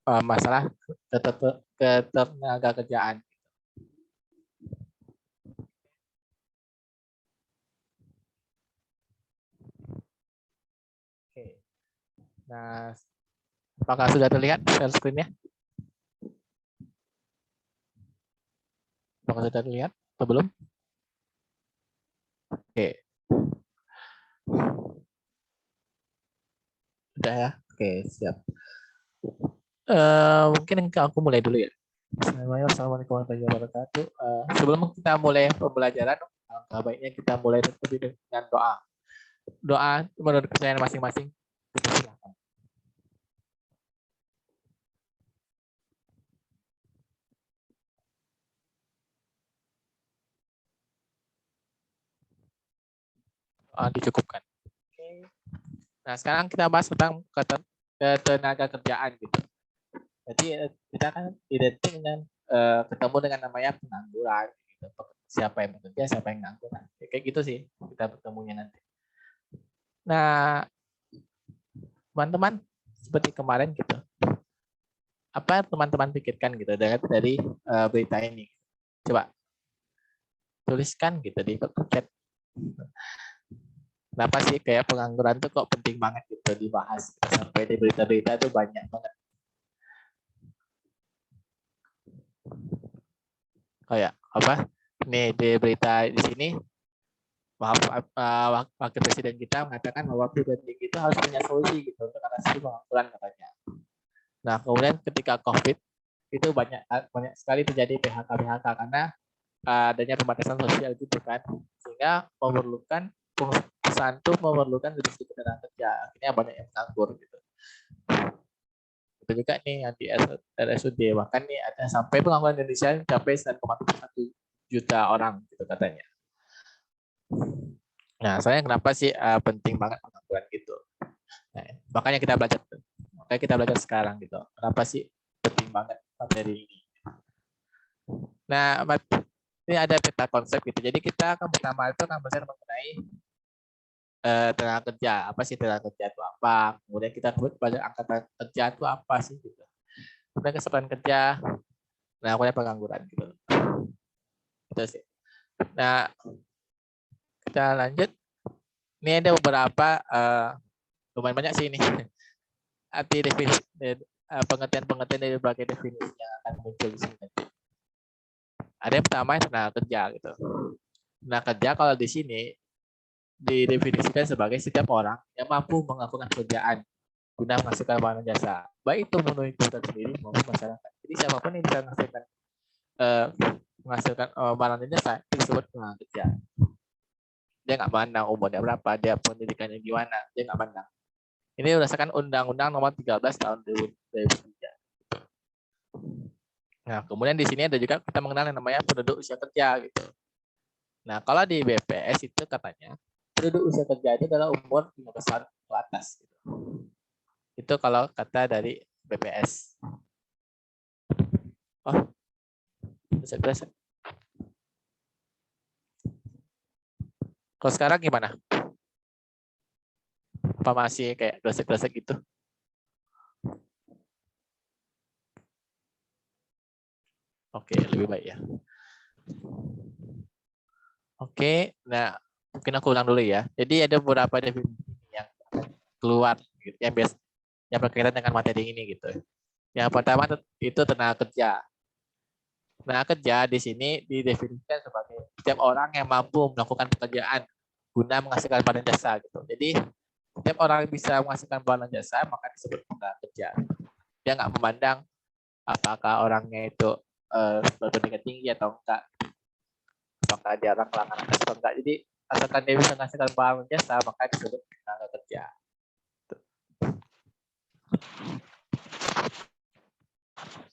masalah ketenaga kerjaan. Oke. Nah, apakah sudah terlihat share screen-nya? Apakah sudah terlihat atau belum? Oke. Sudah ya? Oke, siap. Mungkin aku mulai dulu ya. Assalamualaikum warahmatullahi wabarakatuh. Sebelum kita mulai pembelajaran, baiknya kita mulai dengan doa. Doa menurut kepercayaan masing-masing. Dicukupkan. Oke. Nah, sekarang kita bahas tentang ketenaga kerjaan gitu. Jadi kita kan identik dengan ketemu dengan namanya pengangguran. Gitu. Siapa yang bekerja, siapa yang nganggur. Kayak gitu sih kita bertemunya nanti. Nah, teman-teman seperti kemarin gitu. Apa teman-teman pikirkan gitu dari berita ini? Coba tuliskan gitu di chat. Kenapa sih kayak pengangguran tuh kok penting banget gitu dibahas sampai di berita-berita tuh banyak banget. Kayak apa? Nih di berita di sini wakil presiden kita mengatakan bahwa perguruan tinggi itu harus punya solusi gitu untuk atasi pengangguran katanya. Nah kemudian ketika COVID itu banyak sekali terjadi PHK karena adanya pembatasan sosial gitu kan, sehingga memerlukan perusahaan itu memerlukan lebih sedikit tenaga kerja, akhirnya banyak yang nganggur gitu. Itu juga nih yang di RSUD, bahkan nih ada sampai pengangguran Indonesia mencapai 9,1 juta orang gitu katanya. Nah, saya kenapa sih penting banget pengangguran gitu? Nah, makanya kita belajar sekarang gitu. Kenapa sih penting banget materi ini? Nah, ini ada peta konsep gitu. Jadi kita akan pertama itu akan belajar mengenai tenaga kerja. Apa sih tenaga kerja itu apa? Kemudian kita belajar angkatan kerja itu apa sih gitu. Kemudian kesempatan kerja, nah kemudian pengangguran gitu. Itu sih. Nah, kita lanjut. Ini ada beberapa lumayan banyak sih ini. Arti definisi pengertian-pengertian dari berbagai definisi yang akan muncul di sini. Ada yang pertama tenaga kerja gitu. Tenaga kerja kalau di sini didefinisikan sebagai setiap orang yang mampu melakukan pekerjaan guna menghasilkan barang jasa, baik itu memenuhi kebutuhan sendiri maupun masyarakat. Jadi siapapun yang bisa menghasilkan barang dan jasa itu disebut tenaga kerja. Dia nggak pandang umurnya berapa, dia pendidikannya gimana, dia nggak pandang. Ini berdasarkan Undang-Undang Nomor 13 Tahun 2003. Nah, kemudian di sini ada juga kita mengenal yang namanya penduduk usia kerja gitu. Nah, kalau di BPS itu katanya penduduk usia kerja itu adalah umur 15 tahun ke atas gitu. Itu kalau kata dari BPS. Oh, bisa. Kalau sekarang gimana? Apa masih kayak gresek-gresek gitu? Oke, lebih baik ya. Oke, nah mungkin aku ulang dulu ya. Jadi ada beberapa definisi yang keluar gitu, yang berkaitan dengan materi ini gitu. Yang pertama itu tenaga kerja. Tenaga kerja di sini didefinisikan sebagai setiap orang yang mampu melakukan pekerjaan guna menghasilkan barang jasa gitu. Jadi setiap orang bisa menghasilkan barang jasa maka disebut tenaga kerja. Dia nggak memandang apakah orangnya itu berpendidikan tinggi atau enggak, apakah dia orang kalangan atas atau enggak. Jadi asalkan dia bisa menghasilkan barang jasa maka disebut tenaga kerja.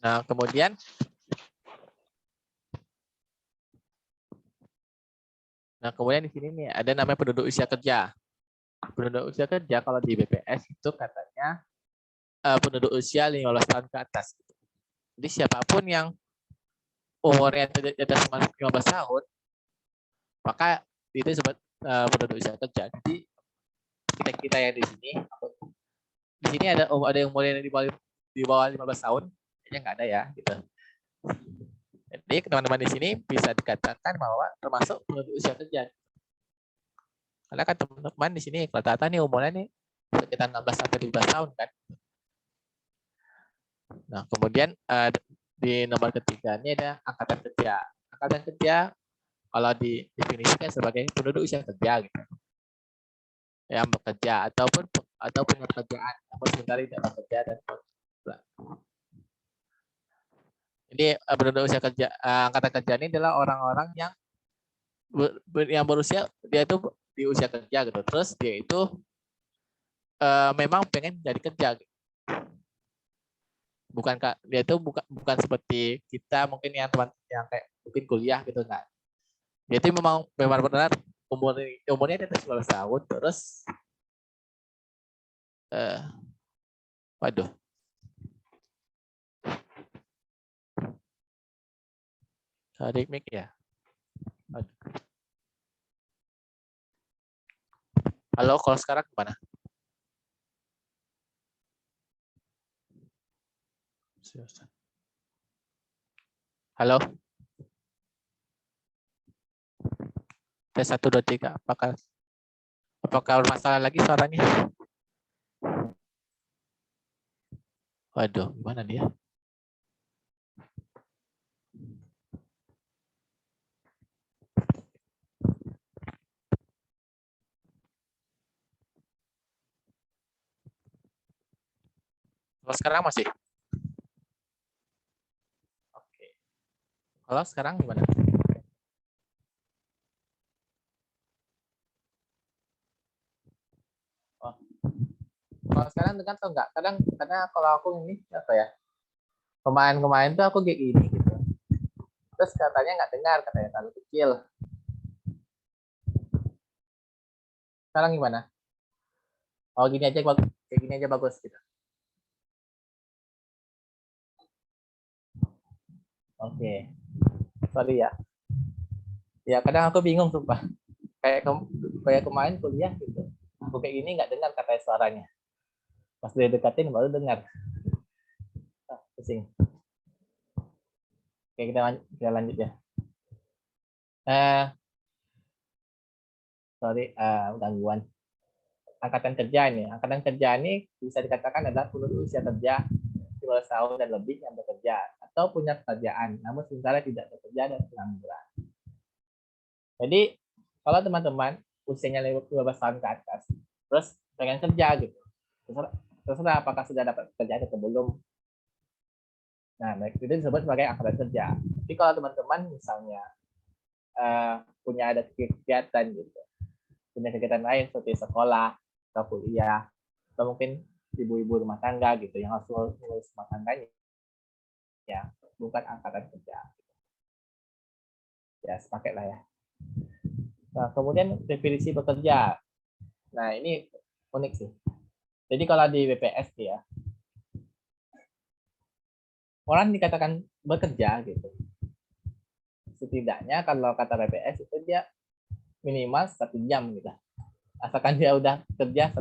Nah kemudian di sini nih ada namanya penduduk usia kerja. Penduduk usia kerja kalau di BPS itu katanya penduduk usia 15 tahun ke atas. Jadi siapapun yang umurnya di atas 15 tahun, maka itu disebut penduduk usia kerja. Jadi kita yang di sini ada yang umurnya di bawah di bawah 15 tahun, kayaknya nggak ada ya, gitu. Jadi teman-teman di sini bisa dikatakan bahwa termasuk penduduk usia kerja. Karena kan teman-teman di sini rata-rata nih umurnya nih sekitar 16 sampai 17 tahun kan. Nah, kemudian di nomor ketiga ini ada angkatan kerja. Angkatan kerja kalau didefinisikan sebagai penduduk usia kerja gitu. Yang bekerja atau punya pekerjaan, namun sementara tidak bekerja dan jadi penduduk usia kerja, angkatan kerja ini adalah orang-orang yang berusia dia itu di usia kerja gitu. Terus dia itu memang pengen jadi kerja. Gitu. Dia itu bukan seperti kita mungkin yang teman yang kayak mungkin kuliah gitu enggak. Dia itu memang benar-benar umurnya di atas 19 tahun terus waduh. Tarik mic ya. Waduh. Halo, kalau sekarang gimana? Halo. Tes 1 2 3. Apakah bermasalah lagi suaranya? Waduh, gimana dia? Kalau sekarang masih? Oke. Kalau sekarang gimana? Oh. Kalau sekarang dengar atau enggak? Karena kalau aku ini apa ya? Kemarin tuh aku kayak gini gitu. Terus katanya nggak dengar, katanya terlalu kecil. Sekarang gimana? Oh gini aja bagus, kayak gini aja bagus gitu. Oke. Sorry ya. Ya kadang aku bingung sumpah. Kayak kemarin kuliah gitu. Aku kayak gini nggak dengar katanya suaranya. Pas dia dekatin baru dengar. Pusing. Oke, kita lanjut ya. Sorry, gangguan. Angkatan kerja ini. Angkatan kerja ini bisa dikatakan adalah penduduk usia kerja 15 tahun dan lebih yang bekerja atau punya pekerjaan, namun sementara tidak bekerja dan pengangguran. Jadi kalau teman-teman usianya 15 tahun ke atas, terus pengen kerja gitu, terserah apakah sudah dapat pekerjaan atau belum. Nah, itu disebut sebagai angkatan kerja. Tapi kalau teman-teman misalnya punya ada kegiatan gitu, punya kegiatan lain seperti sekolah atau kuliah, atau mungkin ibu-ibu rumah tangga gitu yang harus ngurus rumah tangganya, ya bukan angkatan kerja. Ya, sepaket lah ya. Nah, kemudian definisi bekerja. Nah, ini unik sih. Jadi kalau di BPS ya, orang dikatakan bekerja gitu. Setidaknya kalau kata BPS itu dia minimal 1 jam gitu. Asalkan dia udah kerja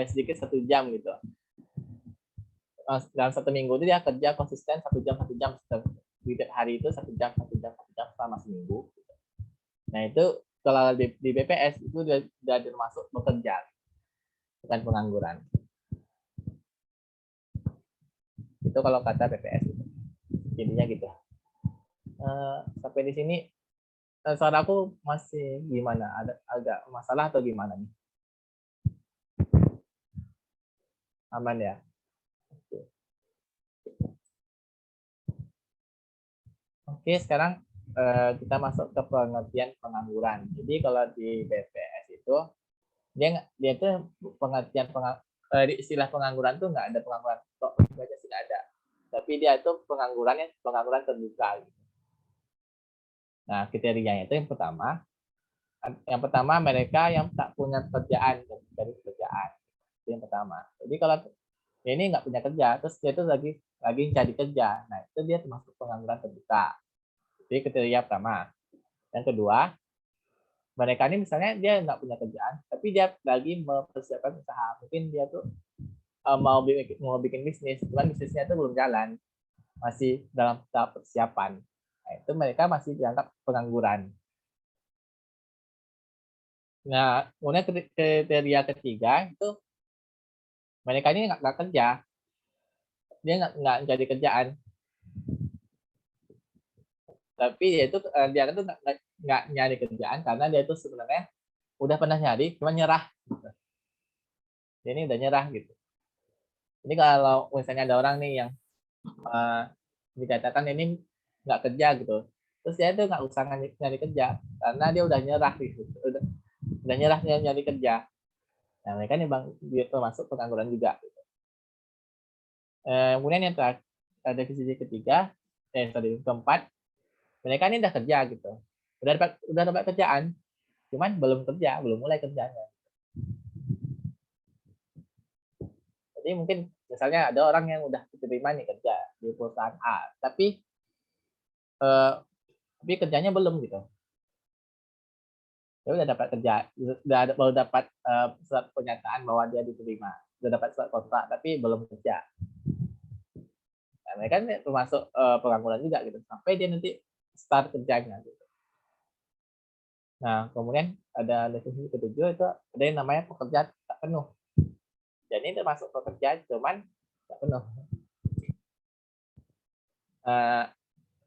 sedikit 1 jam gitu. Dalam 1 minggu itu dia kerja konsisten 1 jam di hari itu 1 jam selama seminggu. Nah itu kalau di BPS itu sudah termasuk bekerja, bukan pengangguran. Itu kalau kata BPS itu. Jadinya gitu. Sampai di sini suara aku masih gimana? Ada agak masalah atau gimana nih? Aman ya? Oke, sekarang kita masuk ke pengertian pengangguran. Jadi kalau di BPS itu dia itu pengertian istilah pengangguran tuh nggak ada pengangguran kok aja sih nggak ada. Tapi dia itu pengangguran terbuka. Nah, kriterianya itu yang pertama mereka yang tak punya pekerjaan dari pekerjaan. Itu yang pertama. Jadi kalau ini nggak punya kerja, terus dia itu lagi cari kerja. Nah, itu dia termasuk pengangguran terbuka. Jadi kriteria pertama. Yang kedua, mereka ini misalnya dia nggak punya kerjaan, tapi dia lagi mempersiapkan usaha. Mungkin dia tuh mau bikin bisnis, cuman bisnisnya itu belum jalan, masih dalam tahap persiapan. Nah, itu mereka masih dianggap pengangguran. Nah, kemudian kriteria ketiga itu mereka ini nggak kerja, dia nggak jadi kerjaan, tapi dia itu nggak nyari kerjaan karena dia itu sebenarnya udah pernah nyari, cuma nyerah. Gitu. Dia ini udah nyerah gitu. Ini kalau misalnya ada orang nih yang dikatakan ini nggak kerja gitu, terus dia itu nggak usah nyari kerja karena dia udah nyerah gitu, udah nyerah nyari kerja. Nah, mereka nih bang dia termasuk pengangguran juga. Gitu. Kemudian yang terakhir, definisi ketiga, keempat, mereka ini udah kerja gitu, udah dapat kerjaan, cuman belum kerja, belum mulai kerjanya. Jadi mungkin misalnya ada orang yang udah diterima nih kerja di perusahaan A, tapi kerjanya belum gitu. Dia udah dapat kerja, baru dapat surat pernyataan bahwa dia diterima, udah dapat surat kontrak, tapi belum kerja. Nah, mereka kan termasuk pengangguran juga gitu, sampai dia nanti start kerjanya gitu. Nah, kemudian ada definisi ketujuh itu ada yang namanya pekerja tak penuh. Jadi ini termasuk pekerja cuman tak penuh.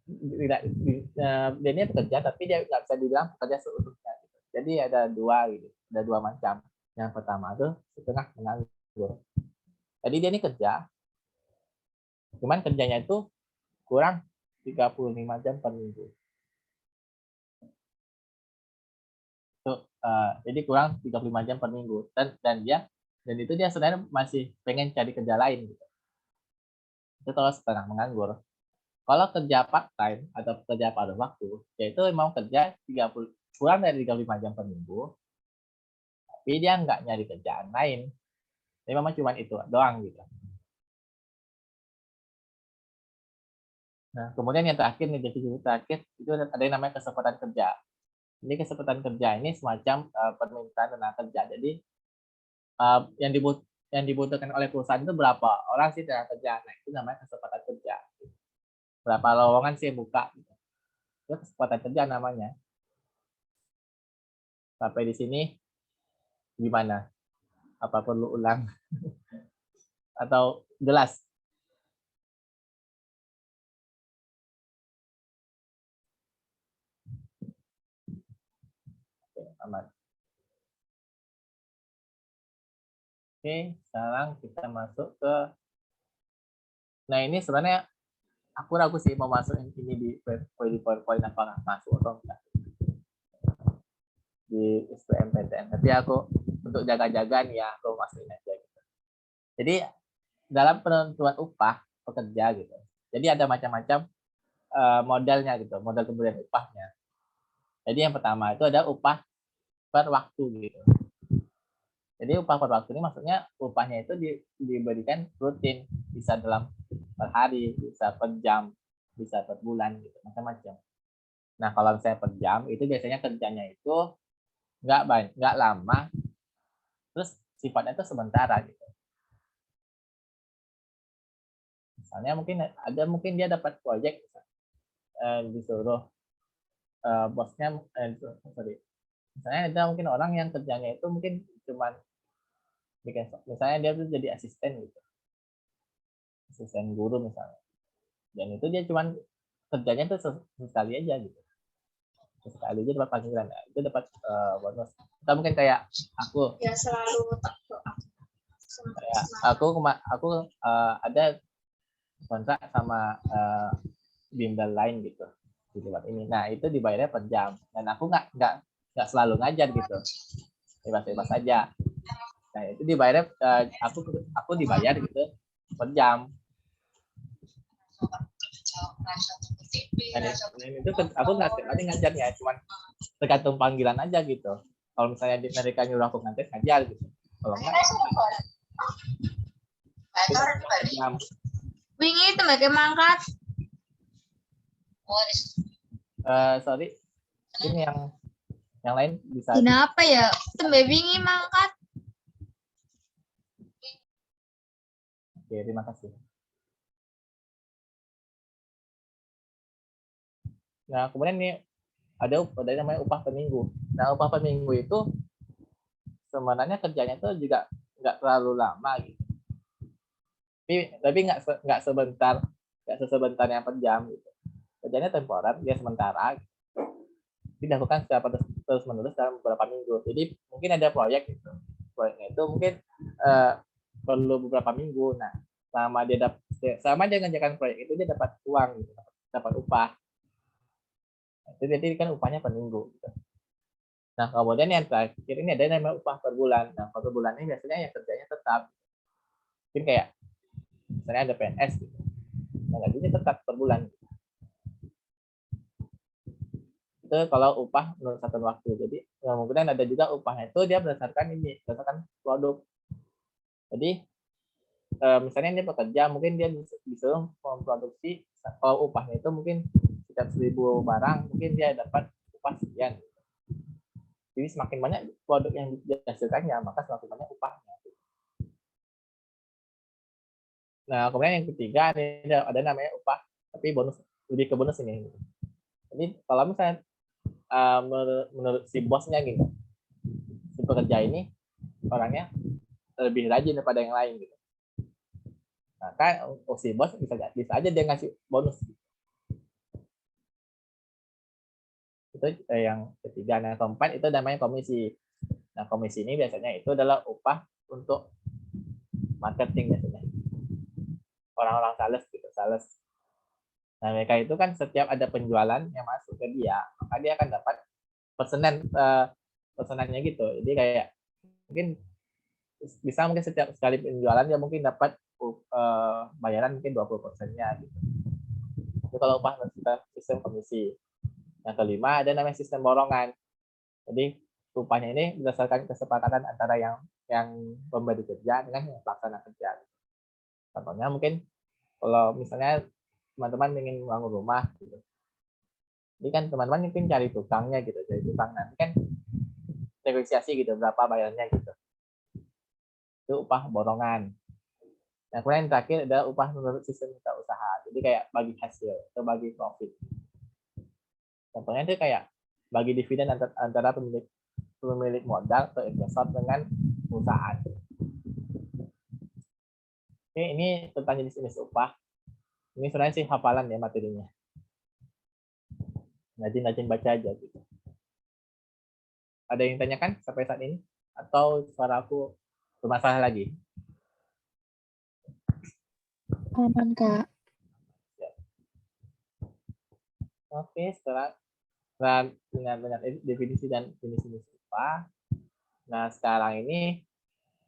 Tidak, dia ini pekerja tapi dia nggak bisa dibilang pekerja seutuhnya. Gitu. Jadi ada dua macam. Yang pertama tuh setengah menganggur. Jadi dia ini kerja, cuman kerjanya itu kurang 35 jam per minggu. Jadi kurang 35 jam per minggu dan itu dia sebenarnya masih pengen cari kerja lain gitu. Itu kalau setengah menganggur. Kalau kerja part time atau kerja paruh waktu, yaitu memang kerja 30 kurang dari 35 jam per minggu, tapi dia nggak nyari kerjaan lain. Jadi memang cuma itu doang gitu. Nah, kemudian yang terakhir nih, definisi terakhir itu ada yang namanya kesempatan kerja. Jadi kesempatan kerja ini semacam permintaan tenaga kerja. Jadi yang dibutuhkan oleh perusahaan itu berapa orang sih tenaga kerja. Nah, itu namanya kesempatan kerja. Berapa lowongan sih buka. Gitu. Itu kesempatan kerja namanya. Sampai di sini gimana? Apa perlu ulang? Atau jelas? Oke, aman. Oke, sekarang kita masuk ke. Nah, ini sebenarnya aku ragu sih mau masuk ini di PowerPoint apa nggak masuk atau enggak di SBMPTN. Tapi aku untuk jaga-jaga nih ya, aku masukin aja gitu. Jadi dalam penentuan upah pekerja gitu. Jadi ada macam-macam modelnya gitu, model pemberian upahnya. Jadi yang pertama itu ada upah per waktu gitu. Jadi upah per waktu ini maksudnya upahnya itu diberikan rutin, bisa dalam per hari, bisa per jam, bisa per bulan gitu, macam-macam. Nah, kalau misalnya per jam itu biasanya kerjanya itu nggak lama, terus sifatnya itu sementara gitu. Misalnya mungkin dia dapat proyek disuruh bosnya sorry. Misalnya ada mungkin orang yang kerjanya itu mungkin cuman misalnya dia tuh jadi asisten gitu, asisten guru misalnya, dan itu dia cuman kerjanya tuh sekali aja gitu, sekali aja dapat panggilan, itu dapat bonus. Atau mungkin kayak aku ya selalu kayak aku ada kontrak sama bimbel lain gitu di tempat ini. Nah, itu dibayarnya per jam dan aku nggak selalu ngajar gitu, bebas-bebas saja. Nah, itu dibayarnya aku dibayar gitu per jam. Dan itu aku nggak setiap hari ngajarnya, cuman tergantung panggilan aja gitu. Kalau misalnya mereka nyuruh aku ngajar gitu. Kalau enggak, jam. Wingi itu mereka mangkat. Sorry, ini yang lain bisa. Kenapa ya? Tembe wingi mangkat. Oke, terima kasih. Nah, kemudian nih ada namanya upah per minggu. Nah, upah per minggu itu sebenarnya kerjanya itu juga nggak terlalu lama gitu. Tapi nggak sebentar, nggak sebentar yang per jam gitu. Kerjanya temporer, dia sementara. Dilakukan secara terus menerus dalam beberapa minggu. Jadi mungkin ada proyek gitu. Proyeknya itu mungkin perlu beberapa minggu. Nah, selama dia ngerjakan proyek itu dia dapat uang gitu, dapat upah. Jadi kan upahnya per minggu gitu. Nah, kemudian yang terakhir ini ada namanya upah per bulan. Nah, per bulan ini biasanya yang kerjanya tetap. Mungkin kayak misalnya ada PNS gitu. Nah, gajinya tetap per bulan. Itu kalau upah menurut satuan waktu. Jadi kemudian ada juga upahnya itu dia berdasarkan produk. Jadi misalnya dia bekerja, mungkin dia disuruh memproduksi, kalau upahnya itu mungkin setiap 1.000 barang, mungkin dia dapat upah sekian. Jadi semakin banyak produk yang dihasilkannya, maka semakin banyak upahnya. Nah, kemudian yang ketiga ada namanya upah, tapi bonus, lebih ke bonus ini. Jadi kalau misalnya menurut si bosnya gitu, si pekerja ini orangnya lebih rajin daripada yang lain gitu. Maka si bos bisa aja dia ngasih bonus. Itu yang ketiga. Nah, keempat itu namanya komisi. Nah, komisi ini biasanya itu adalah upah untuk marketing biasanya. Orang-orang sales gitu, sales. Nah, mereka itu kan setiap ada penjualan yang masuk ke dia, maka dia akan dapat pesanannya gitu. Jadi kayak mungkin bisa mungkin setiap sekali penjualan dia mungkin dapat bayaran mungkin 20%-nya gitu. Itu kalau upah sistem komisi. Yang kelima ada namanya sistem borongan. Jadi upahnya ini berdasarkan kesepakatan antara yang pemberi kerja dengan yang pelaksana kerja. Contohnya mungkin kalau misalnya teman-teman ingin membangun rumah gitu. Ini kan teman-teman mungkin cari tukangnya gitu, cari tukang nanti kan negosiasi gitu berapa bayarnya gitu. Itu upah borongan. Nah, kemudian yang terakhir ada upah menurut sistem usaha. Jadi kayak bagi hasil atau bagi profit. Contohnya itu kayak bagi dividen antara pemilik modal atau investor dengan perusahaan. Oke, ini tentang jenis-jenis upah. Ini sebenarnya sih hafalan ya materinya. Rajin-rajin baca aja gitu. Ada yang tanyakan sampai saat ini? Atau suara aku bermasalah lagi? Aman, Kak. Ya. Oke, setelah dengan definisi dan jenis-jenis upah. Nah, sekarang ini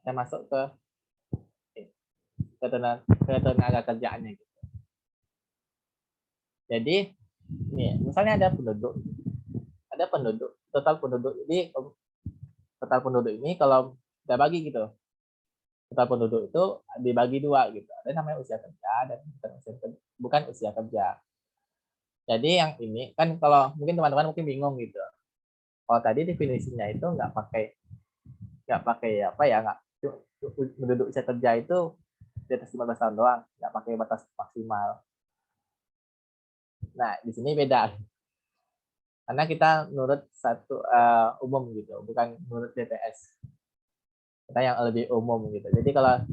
kita masuk ke tenaga kerjaannya gitu. Jadi, nih, misalnya ada penduduk, total penduduk ini kalau kita bagi gitu, total penduduk itu dibagi dua gitu. Ada namanya usia kerja dan bukan usia kerja. Jadi yang ini kan kalau mungkin teman-teman mungkin bingung gitu. Kalau tadi definisinya itu nggak pakai apa ya, nggak penduduk usia kerja itu di atas 15 tahun doang, nggak pakai batas maksimal. Nah, di sini beda. Karena kita menurut satu umum gitu, bukan menurut BPS. Kita yang lebih umum gitu. Jadi kalau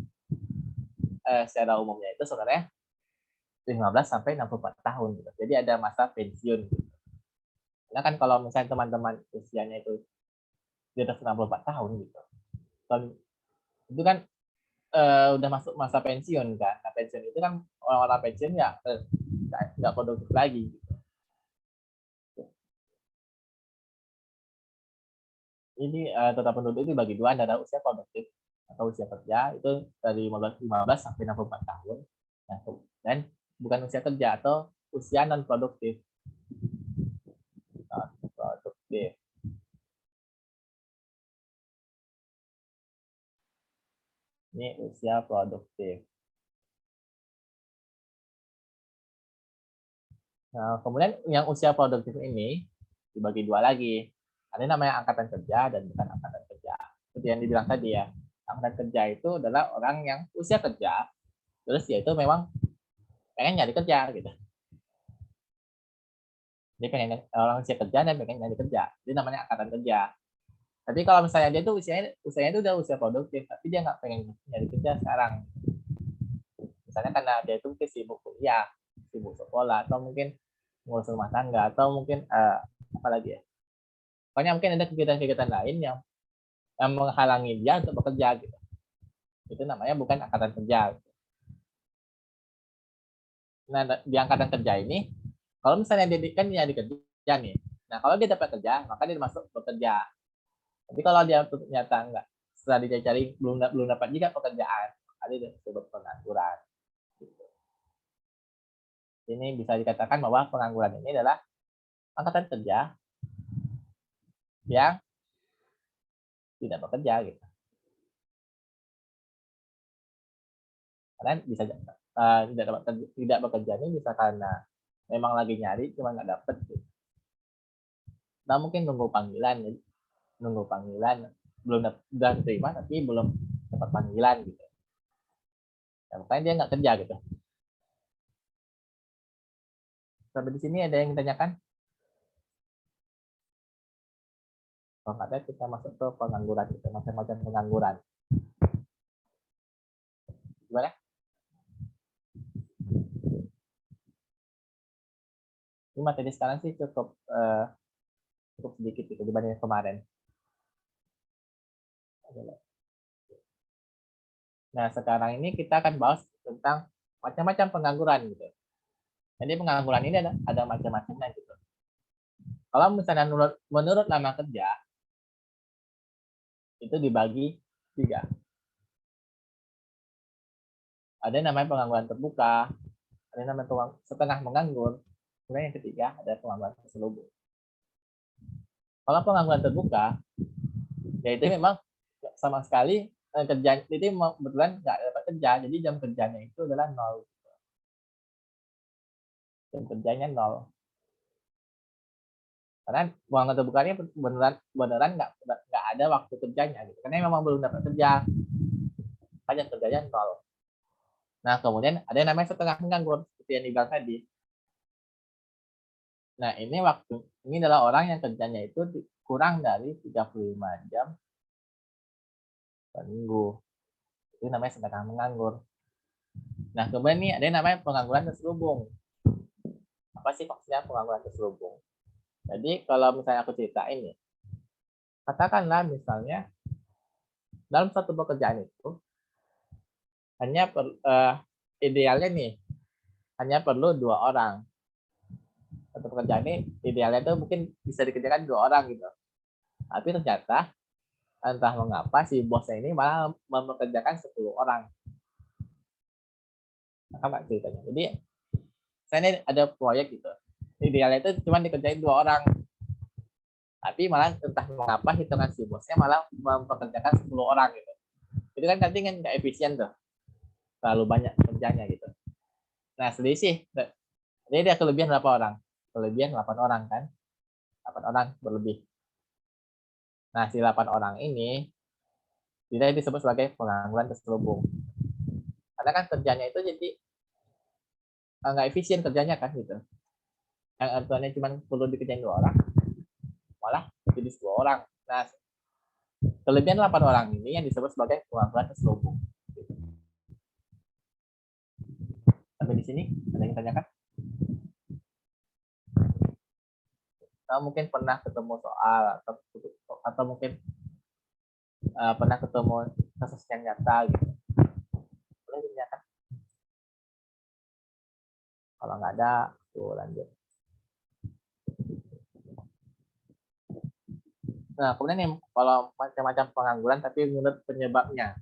secara umumnya itu sebenarnya 15 sampai 64 tahun gitu. Jadi ada masa pensiun gitu. Karena kan kalau misalnya teman-teman usianya itu di atas 64 tahun gitu. Itu kan udah masuk masa pensiun kan. Nah, pensiun itu kan orang-orang pensiun ya nggak produktif lagi gitu. Ini total penduduk itu bagi dua, antara usia produktif atau usia kerja itu dari 15 sampai 64 tahun. Nah, dan bukan usia kerja atau usia non produktif. Produktif. Ini usia produktif. Nah, kemudian yang usia produktif ini dibagi dua lagi. Ada namanya angkatan kerja dan bukan angkatan kerja. Seperti yang dibilang tadi ya, angkatan kerja itu adalah orang yang usia kerja Terus dia itu memang pengen nyari kerja gitu. Dia pengen orang usia kerja dan pengen nyari kerja. Itu namanya angkatan kerja. Tapi kalau misalnya dia tuh usianya itu udah usia produktif, tapi dia nggak pengen nyari kerja sekarang. Misalnya karena dia itu mungkin sibuk kuliah, sibuk sekolah, atau mungkin ngurus rumah tangga, atau mungkin apa lagi ya. Pokoknya mungkin ada kegiatan-kegiatan lain yang menghalangi dia untuk bekerja gitu. Itu namanya bukan angkatan kerja. Nah, di angkatan kerja ini, kalau misalnya dia kan nyari kerja nih, nah kalau dia dapat kerja, maka dia masuk bekerja. Tapi kalau dia ternyata enggak, setelah dia cari belum dapat juga pekerjaan, maka dia disebut pengangguran. Gitu. Ini bisa dikatakan bahwa pengangguran ini adalah angkatan kerja yang tidak bekerja gitu. Karena bisa tidak bekerja ini bisa karena memang lagi nyari cuma nggak dapet gitu. Nah mungkin nunggu panggilan belum udah terima tapi belum dapat panggilan gitu. Ya, makanya dia nggak kerja gitu. Sampai di sini ada yang ditanyakan? Kalau nggak ada kita masuk ke pengangguran gitu, macam-macam pengangguran. Gimana? Ini materi sekarang sih cukup sedikit gitu dibanding kemarin. Nah sekarang ini kita akan bahas tentang macam-macam pengangguran gitu. Jadi pengangguran ini ada macam-macamnya gitu. Kalau misalnya menurut lama kerja itu dibagi 3. Ada yang namanya pengangguran terbuka, ada yang namanya setengah menganggur, kemudian yang ketiga ada pengangguran terselubung. Kalau pengangguran terbuka, yaitu memang sama sekali kerjaan itu kebetulan nggak dapat kerja, jadi jam kerjanya itu adalah 0. Jam kerjanya 0. Karena pengangguran terbuka ini beneran nggak ada waktu kerjanya gitu. Karena memang belum dapat kerja, jam kerjanya 0. Nah kemudian ada yang namanya setengah menganggur seperti yang dibilang tadi. Nah ini adalah orang yang kerjanya itu kurang dari 35 jam per minggu. Itu namanya setengah menganggur. Nah kemudian ini ada yang namanya pengangguran terselubung. Apa sih maksudnya pengangguran terselubung? Jadi kalau misalnya aku ceritain nih, katakanlah misalnya dalam satu pekerjaan itu hanya idealnya nih hanya perlu 2 orang. Satu pekerjaan ini idealnya itu mungkin bisa dikerjakan 2 orang gitu. Tapi ternyata entah mengapa si bosnya ini malah mempekerjakan 10 orang. Apa ceritanya? Jadi saya ini ada proyek gitu. Idealnya itu cuma dikerjain 2 orang. Tapi malah entah mengapa hitungan si bosnya malah mempekerjakan 10 orang gitu. Itu kan nanti kan nggak efisien tuh. Terlalu banyak kerjanya gitu. Nah, selisih. Jadi dia kelebihan berapa orang? Kelebihan 8 orang kan? 8 orang berlebih. Nah, si 8 orang ini tidak disebut sebagai pengangguran terselubung. Karena kan kerjanya itu jadi nggak efisien kerjanya kan gitu. Yang artinya cuma perlu dikerjain 2 orang, malah jadi 10 orang. Nah, kelebihan 8 orang ini yang disebut sebagai pengangguran terselubung. Sampai di sini ada yang tanyakan? Atau mungkin pernah ketemu soal atau mungkin pernah ketemu kasus yang nyata gitu. Boleh ditanyakan? Kalau nggak ada, tuh lanjut. Nah, kemudian nih, kalau macam-macam pengangguran tapi menurut penyebabnya.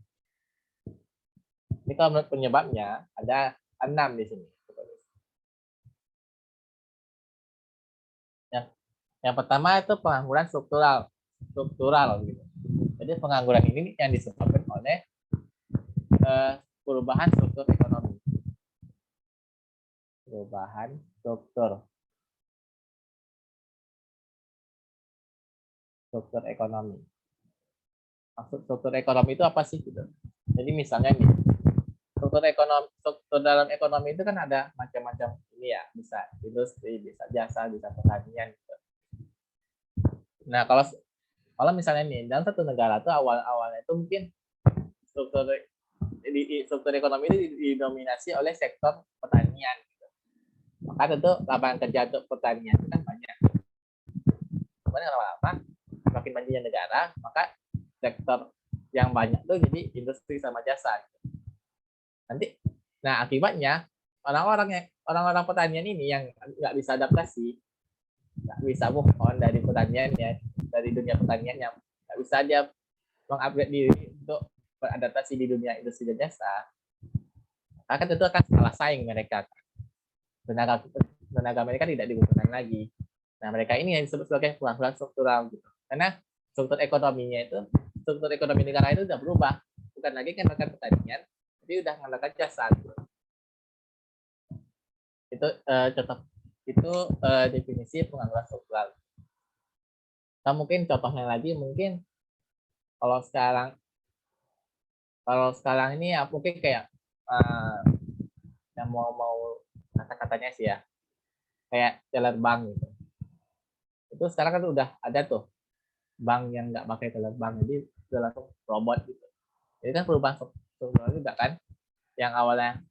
Ini kalau menurut penyebabnya ada 6 di sini. Yang pertama itu pengangguran struktural gitu. Jadi pengangguran ini yang disebabkan oleh perubahan struktur ekonomi. Perubahan struktur ekonomi. Maksud struktur ekonomi itu apa sih gitu? Jadi misalnya nih, struktur dalam ekonomi itu kan ada macam-macam ini ya, bisa industri, bisa jasa, bisa pertanian gitu. Nah, kalau misalnya nih dalam satu negara tuh awalnya itu mungkin struktur ekonomi ini didominasi oleh sektor pertanian gitu. Maka tentu lapangan kerja untuk pertanian itu kan banyak. Kemudian lama-lama semakin majunya negara, maka sektor yang banyak tuh jadi industri sama jasa gitu. Nanti, nah akibatnya orang-orang pertanian ini yang nggak bisa adaptasi, nggak bisa move on dari pertaniannya, dari dunia pertaniannya, nggak bisa dia mengupgrade diri untuk beradaptasi di dunia industri dan jasa, maka tentu akan salah saing mereka. Tenaga mereka tidak dibutuhkan lagi. Nah, mereka ini yang disebut sebagai pengangguran struktural gitu. Karena struktur ekonomi negara itu sudah berubah, bukan lagi mengandalkan pertanian, tapi sudah mengandalkan jasa. Gitu. Itu contoh itu definisi pengangguran struktural. Nah, mungkin contohnya lagi mungkin kalau sekarang ini ya mungkin kayak yang mau kata-katanya sih ya, kayak teller bank gitu. Itu sekarang kan udah ada tuh bank yang nggak pakai teller bank, jadi udah langsung robot gitu. Jadi kan perubahan struktural juga kan, yang awalnya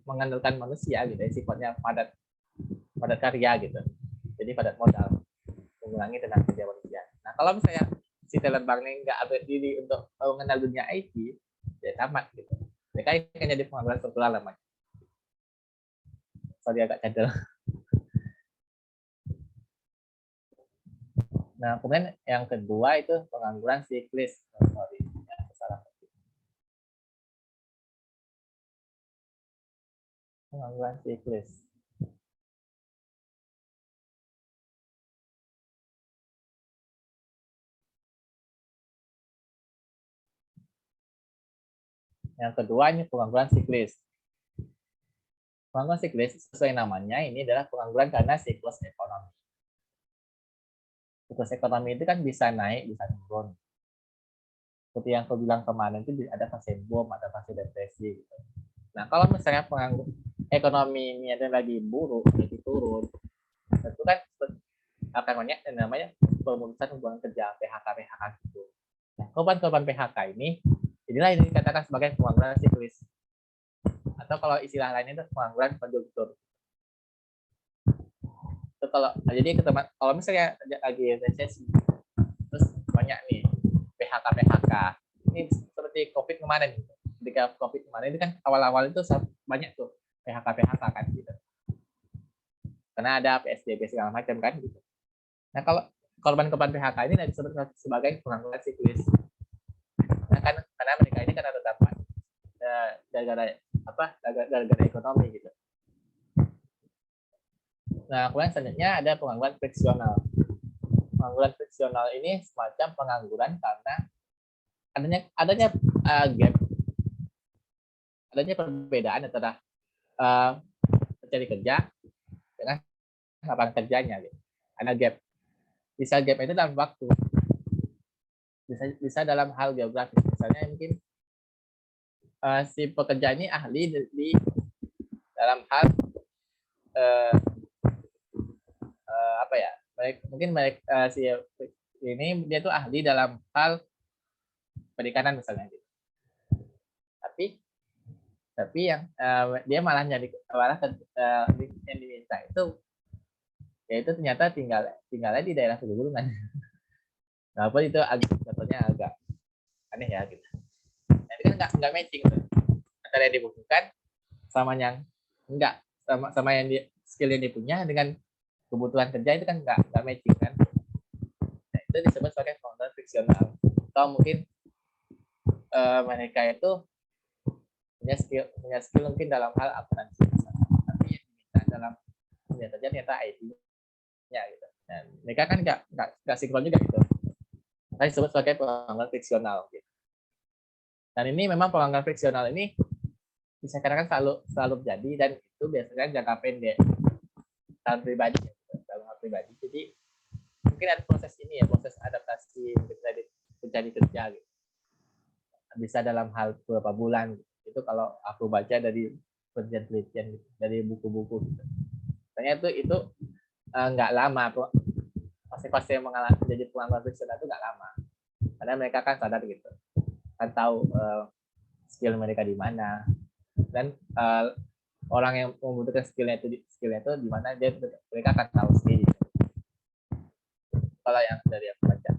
mengandalkan manusia gitu, sifatnya padat karya gitu, jadi padat modal, mengurangi tenaga kerja manusia. Nah, kalau misalnya si teller bank ini nggak upgrade diri untuk mengenal dunia IT, ya tamat gitu. Mereka akan jadi pengangguran struktural namanya. Sorry agak cadel. Nah, kemudian yang kedua itu pengangguran siklis. Sorry, ya, salah. Pengangguran siklis. Yang kedua ini pengangguran siklis. Pengangguran siklis sesuai namanya ini adalah pengangguran karena siklus ekonomi. Siklus ekonomi itu kan bisa naik, bisa turun. Seperti yang aku bilang kemarin itu ada fase boom, ada fase depresi. Gitu. Nah, kalau misalnya ekonomi ini ada lagi buruk, lagi turun, itu kan akan banyak yang namanya pemutusan hubungan kerja, PHK gitu. Nah, korban PHK inilah yang dikatakan sebagai pengangguran siklis. Atau kalau istilah lainnya itu pengangguran konjungtur. Itu kalau misalnya lagi resesi, terus banyak nih PHK. Ini seperti COVID kemarin. Ketika COVID kemarin itu kan awal-awal itu banyak tuh PHK kan gitu. Karena ada PSBB segala macam kan gitu. Nah, kalau korban PHK ini disebut sebagai pengangguran siklis. Nah, kan karena mereka ini kan ada dampak gara-gara ekonomi gitu. Nah, kemudian selanjutnya ada pengangguran friksional. Pengangguran friksional ini semacam pengangguran karena adanya gap, adanya perbedaan antara pencari kerja dengan lapangan kerjanya. Gitu. Ada gap. Bisa gap itu dalam waktu, bisa dalam hal geografis. Misalnya mungkin si pekerja ini ahli di dalam hal apa ya? Mungkin si ini dia tuh ahli dalam hal perikanan misalnya gitu. Tapi yang dia malah yang diminta itu yaitu ternyata tinggalnya di daerah pegunungan. Walaupun itu contohnya agak aneh ya gitu. Nah, itu kan nggak matching tuh. Antara yang dibutuhkan sama yang enggak, sama yang skill yang dia punya dengan kebutuhan kerja itu kan nggak matching kan. Nah, itu disebut sebagai pengangguran friksional. Atau mungkin mereka itu punya skill mungkin dalam hal akuntansi, tapi yang diminta dalam dunia kerja ternyata IT-nya gitu. Dan mereka kan nggak sinkron juga gitu. Makanya disebut sebagai pengangguran friksional. Gitu. Dan ini memang pengangguran friksional ini bisa kadang selalu terjadi dan itu biasanya jangka pendek dalam pribadi. Jadi mungkin ada proses ini ya, proses adaptasi mencari kerja gitu. Bisa dalam hal beberapa bulan. Itu itu kalau aku baca dari penelitian gitu, dari buku-buku gitu. Ternyata itu nggak lama kok. Pasti yang mengalami jadi pengangguran friksional itu nggak lama. Karena mereka kan sadar gitu, kan tahu skill mereka di mana, dan orang yang membutuhkan skillnya itu di mana mereka akan tahu sendiri. Kalau yang dari aku baca.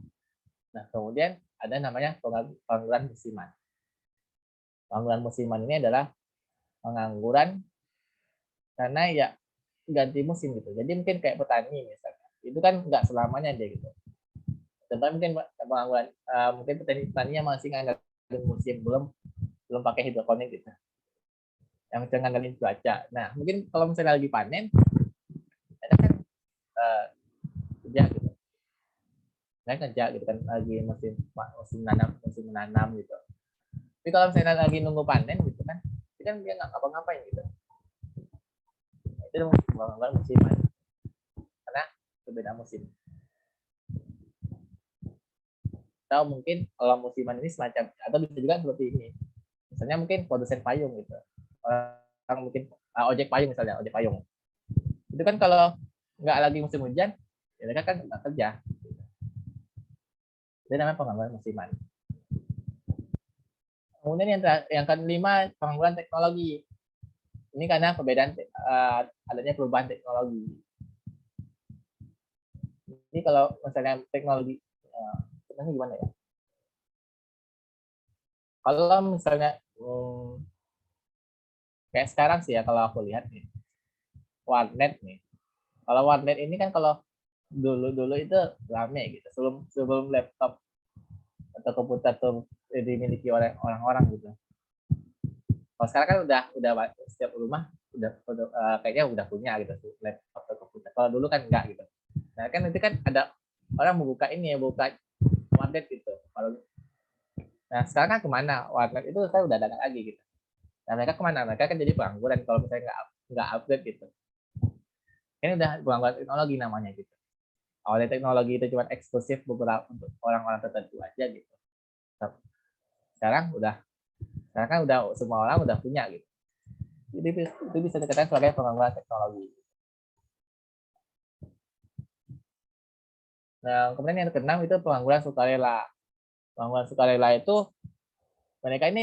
Nah, kemudian ada namanya pengangguran musiman. Pengangguran musiman ini adalah pengangguran karena ya ganti musim gitu. Jadi mungkin kayak petani misalnya, itu kan nggak selamanya dia gitu. Contohnya mungkin pengangguran, mungkin petaninya masih ngandalin musim, belum pakai hidroponik gitu. Yang ngandalin cuaca. Nah, mungkin kalau misalnya lagi panen, ada kan kerja gitu. Saya kerja gitu kan, lagi musim menanam gitu. Tapi kalau misalnya lagi nunggu panen gitu kan, itu kan dia nggak ngapa-ngapain gitu. Itu pengangguran musiman karena berbeda musim. Atau mungkin kalau musiman ini semacam, atau bisa juga seperti ini, misalnya mungkin produsen payung gitu, orang mungkin ojek payung misalnya, ojek payung itu kan kalau nggak lagi musim hujan ya mereka kan nggak kerja, itu namanya pengangguran musiman. Kemudian yang kelima, pengangguran teknologi. Ini karena perbedaan adanya perubahan teknologi. Ini kalau misalnya teknologi sebenarnya gimana ya? Kalau misalnya kayak sekarang sih ya, kalau aku lihat nih, warnet nih. Kalau warnet ini kan kalau dulu itu rame gitu, sebelum laptop atau komputer tuh dimiliki oleh orang-orang gitu. Kalau sekarang kan udah setiap rumah udah kayaknya udah punya gitu laptop atau komputer. Kalau dulu kan enggak gitu. Nah kan itu kan ada orang membuka ini ya, buka warnet gitu. Nah sekarang kan kemana warnet itu, saya udah ada lagi gitu. Nah mereka kemana? Mereka kan jadi pengangguran kalau misalnya nggak upgrade gitu. Ini udah pengangguran teknologi namanya gitu. Awalnya teknologi itu cuma eksklusif beberapa untuk orang-orang tertentu aja gitu. Sekarang kan udah semua orang udah punya gitu. Jadi itu bisa dikatakan sebagai pengangguran teknologi. Nah, kemudian yang keenam itu pengangguran sukarela. Pengangguran sukarela itu mereka ini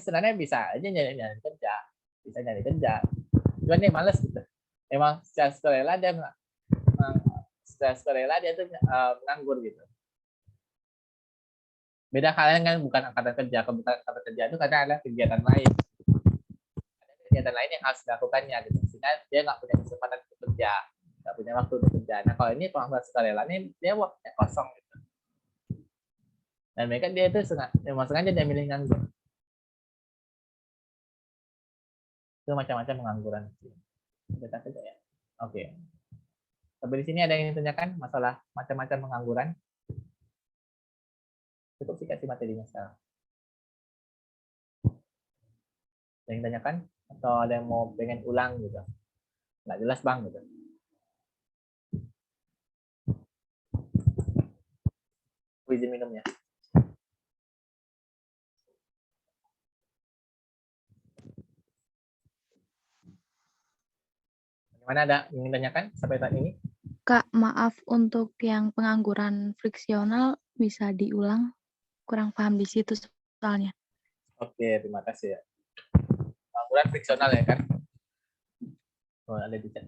sebenarnya bisa aja nyari kerja, bisa nyari kerja. Cuman dia males gitu. Emang secara sukarela dia tuh nganggur gitu. Beda halnya kan bukan angkatan kerja. Kalau bukan angkatan kerja itu karena ada kegiatan lain. Ada kegiatan lain yang harus dilakukannya gitu. Sehingga dia nggak punya kesempatan untuk kerja, nggak punya waktu untuk kerja. Nah kalau ini pengangguran sukarela ini dia waktunya kosong gitu. Dan mereka dia itu sengaja dia milih nganggur. Itu macam-macam pengangguran. Kita saja ya. Oke. Sampai di sini ada yang ditanyakan masalah macam-macam pengangguran? Cukup sih kasih materinya sekarang. Ada yang ditanyakan? Atau ada yang mau pengen ulang gitu? Nggak jelas bang gitu. Izin minumnya. Mana ada yang ditanyakan sampai saat ini? Kak, maaf untuk yang pengangguran friksional bisa diulang? Kurang paham di situ soalnya. Oke, terima kasih ya. Pengangguran friksional ya kan? Oh, ada di chat.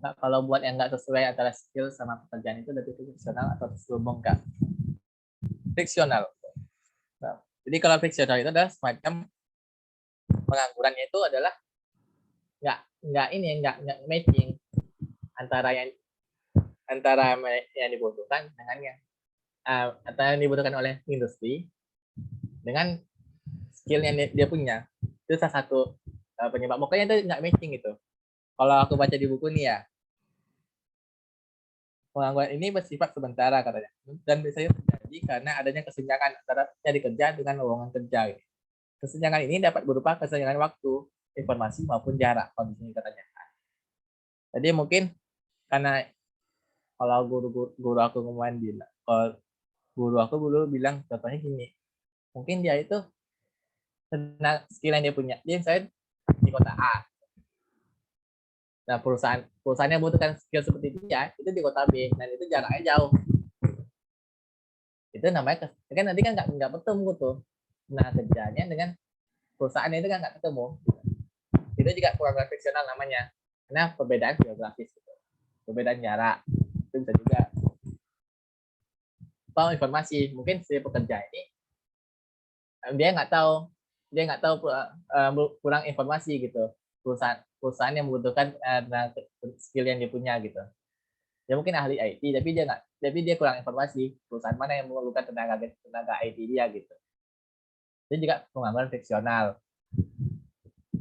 Nah, kalau buat yang nggak sesuai antara skill sama pekerjaan itu berarti friksional atau terselubung Kak? Friksional. Nah, jadi kalau friksional itu adalah semacam penganggurannya itu adalah nggak matching antara yang dibutuhkan dengan antara yang dibutuhkan oleh industri dengan skill yang dia punya. Itu salah satu penyebab. Pokoknya itu nggak matching gitu. Kalau aku baca di buku nih ya, pengangguran ini bersifat sementara katanya, dan biasanya terjadi karena adanya kesenjangan antara cari kerja dengan lowongan kerja. Kesenjangan ini dapat berupa kesenjangan waktu, informasi maupun jarak. Kalau di sini katanya. Jadi mungkin karena kalau guru aku kemarin bilang, kalau guru aku dulu bilang contohnya gini, mungkin dia itu skill yang dia punya. Dia misalnya di kota A. Nah, perusahaannya butuhkan skill seperti dia, itu di kota B, dan itu jaraknya jauh. Itu namanya kan nanti kan nggak ketemu tuh. Nah, kerjanya dengan perusahaannya itu kan nggak ketemu. Itu juga kurang friksional namanya, karena perbedaan geografis, gitu. Perbedaan jarak, itu bisa juga. Atau informasi, mungkin si pekerja ini dia nggak tahu kurang informasi gitu. Perusahaan yang membutuhkan skill yang dia punya gitu. Dia mungkin ahli IT tapi dia kurang informasi perusahaan mana yang memerlukan tenaga IT dia gitu. Itu juga pengangguran friksional.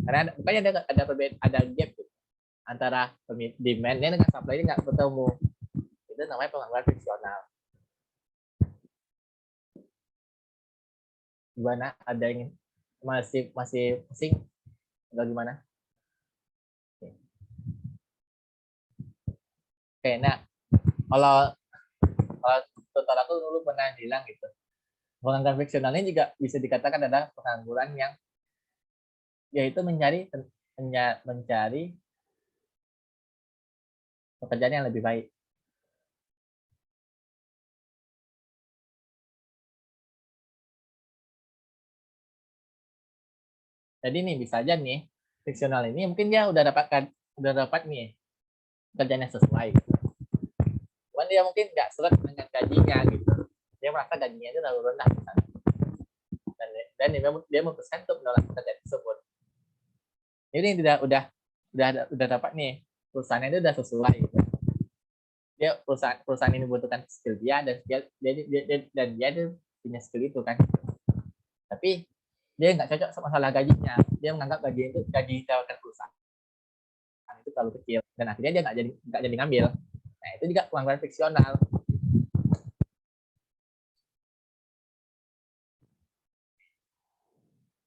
Karena makanya ada gap gitu, antara demand-nya dengan supply-nya nggak ketemu. Itu namanya pengangguran friksional. Gimana? Ada yang masih pusing atau gimana? Oke, nah kalau total aku dulu pernah bilang gitu, pengangguran friksional ini juga bisa dikatakan adalah pengangguran yang yaitu mencari pekerjaan yang lebih baik. Jadi nih bisa aja nih friksional ini mungkin dia udah dapat nih kerjaan yang sesuai gitu. Cuman dia mungkin nggak seret dengan gajinya gitu. Dia merasa gajinya itu terlalu rendah misalnya. Dan dia memutuskan untuk menolak pekerjaan tersebut. Jadi udah dapat nih perusahaannya itu udah sesuai gitu. Dia perusahaan ini membutuhkan skill dia dan dia punya skill itu kan. Tapi dia nggak cocok sama masalah gajinya. Dia menganggap gaji ditawarkan perusahaan itu terlalu kecil dan akhirnya dia nggak jadi ngambil. Nah, itu juga pengangguran friksional.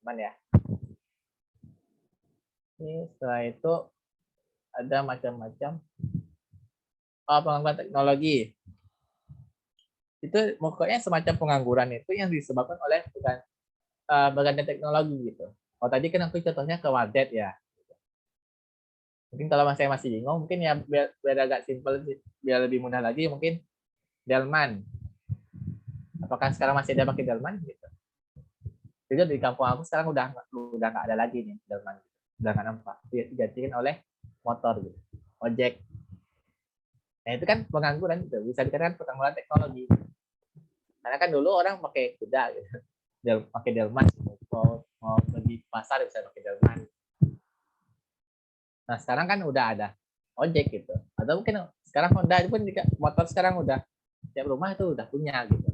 Cuman ya. Ini setelah itu ada macam-macam pengangguran teknologi. Itu pokoknya semacam pengangguran itu yang disebabkan oleh bergantian teknologi gitu. Oh tadi kan aku contohnya ke Wardet ya. Mungkin kalau masih bingung, mungkin ya biar agak simpel, biar lebih mudah lagi, mungkin delman. Apakah sekarang masih ada pakai delman gitu? Jadi di kampung aku sekarang udah nggak ada lagi nih delman, udah nggak nampak. Digantikan oleh motor gitu, ojek. Nah itu kan pengangguran gitu, bisa dikatakan pengangguran teknologi. Karena kan dulu orang pakai kuda gitu, pakai delman, mau pergi pasar bisa pakai delman. Nah sekarang kan udah ada ojek gitu, atau mungkin sekarang Honda itu pun juga motor sekarang udah tiap rumah itu udah punya gitu.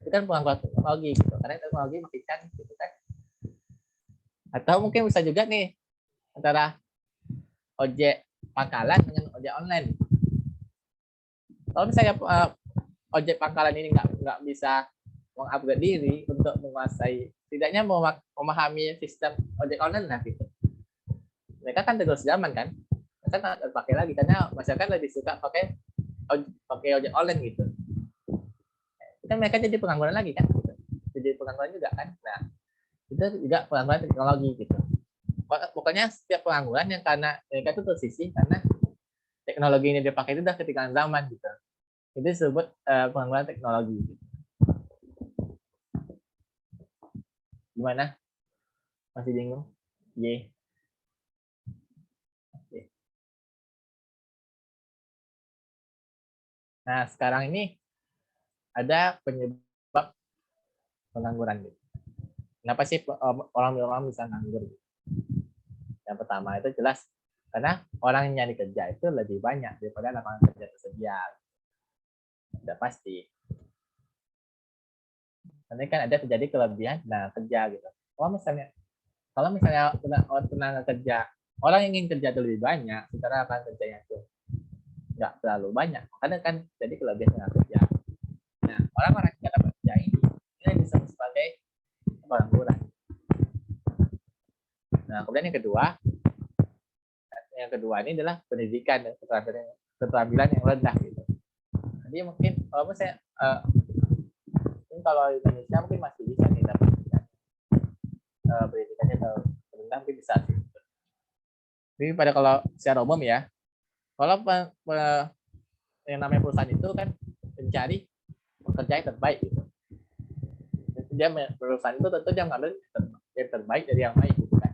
Itu kan pengangguran teknologi gitu, karena teknologi makin canggih gitu kan. Atau mungkin bisa juga nih antara ojek pangkalan dengan ojek online. Kalau misalnya ojek pangkalan ini nggak bisa mengupgrade diri untuk menguasai, tidaknya memahami sistem ojek online lah gitu. Mereka kan terus zaman kan, mereka nggak pakai lagi karena masyarakat lebih suka pakai ojek online gitu. Kan mereka jadi pengangguran lagi kan, gitu. Jadi pengangguran juga kan. Nah itu juga pengangguran teknologi gitu. Pokoknya setiap pengangguran yang karena mereka itu tersisih karena teknologi ini dipakai itu udah ketinggalan zaman gitu. Itu disebut pengangguran teknologi. Gitu. Gimana? Masih bingung? Ye. Okay. Nah sekarang ini ada penyebab pengangguran gitu. Kenapa sih orang bisa nganggur? Gitu? Yang pertama itu jelas karena orang yang nyari kerja itu lebih banyak daripada lapangan kerja tersedia. Sudah pasti. Nanti kan ada terjadi kelebihan tenaga kerja gitu. Kalau misalnya tenaga kerja, orang yang ingin kerja itu lebih banyak, secara lapangan kerjanya itu nggak terlalu banyak, karena kan jadi kelebihan tenaga kerja. Nah, orang-orang yang dapat kerja ini disebut sebagai pengangguran. Nah, kemudian yang kedua ini adalah pendidikan dan keterampilan yang rendah gitu. Jadi mungkin kalau kalau Indonesia mungkin masih bisa nih dapat pendidikannya terlalu rendah mungkin bisa sih. Tapi pada kalau secara umum ya, kalau yang namanya perusahaan itu kan mencari pekerja yang terbaik gitu. Dia perusahaan itu tentu dia mengambil yang terbaik dari yang lain gitu kan.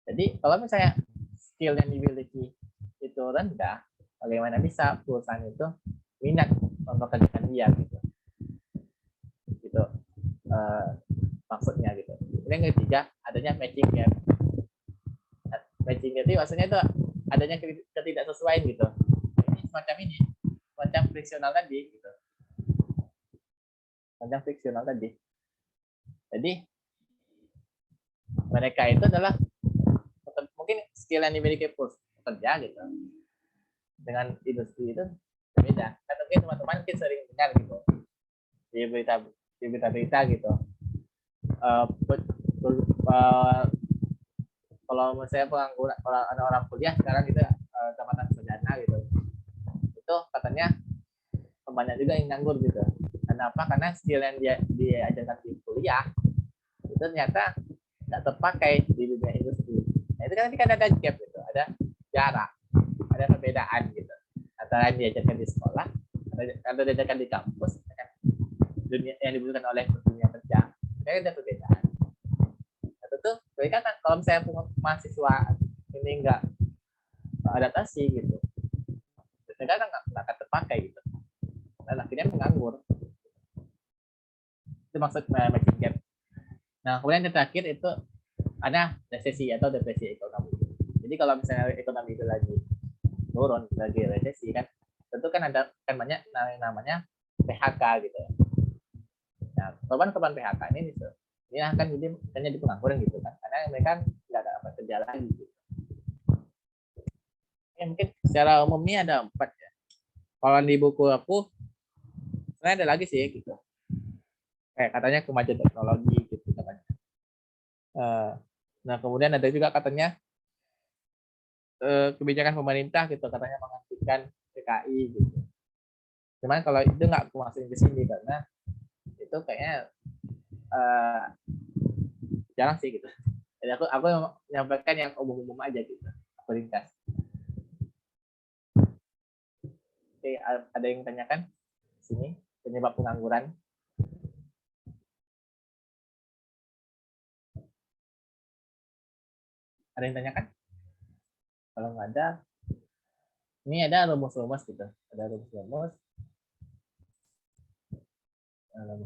Jadi kalau misalnya skill yang dimiliki itu rendah, bagaimana bisa perusahaan itu minat mempekerjakan dia gitu. Gitu. Maksudnya gitu. Yang ketiga adanya matching gap. Matching gap itu maksudnya itu adanya ketidaksesuaian gitu. Ini semacam friksional tadi gitu. Semacam friksional tadi. Jadi mereka itu adalah mungkin skill yang dimiliki pekerja gitu dengan industri itu berbeda. Kan mungkin teman-teman mungkin sering dengar gitu di berita gitu. Kalau misalnya pengangguran orang kuliah sekarang gitu tamatan sarjana gitu, itu katanya banyak juga yang nganggur gitu. Kenapa? Karena skill yang dia diajarkan di kuliah itu ternyata tidak terpakai di dunia industri. Nah, itu kan nanti kan ada gap gitu, ada jarak, ada perbedaan gitu antara yang diajarkan di sekolah atau diajarkan di kampus dunia yang dibutuhkan oleh dunia kerja. Jadi ada perbedaan. Nah, tentu kan kalau misalnya mahasiswa ini nggak adaptasi gitu, negara nggak akan terpakai gitu, dan akhirnya menganggur. Itu maksud matching gap. Nah, kemudian yang terakhir itu ada resesi atau depresi ekonomi. Jadi kalau misalnya ekonomi itu lagi turun, lagi resesi kan, tentu kan ada kan banyak namanya PHK gitu. Nah, korban PHK ini akan jadi pengangguran gitu kan, karena mereka nggak ada apa kerja lagi. Gitu. Ya, mungkin secara umum ini ada 4 ya. Kalau di buku aku, sebenarnya ada lagi sih gitu. Kayak katanya kemajuan teknologi gitu katanya. Nah, kemudian ada juga katanya kebijakan pemerintah gitu, katanya menghentikan PKI gitu. Cuman kalau itu nggak aku masukin ke sini karena itu kayaknya jarang sih gitu. Jadi aku menyampaikan yang umum-umum aja gitu. Aku ringkas. Oke, ada yang tanyakan sini penyebab pengangguran? Ada yang tanyakan? Kalau nggak ada, ini ada rumus-rumus gitu. Ada rumus-rumus.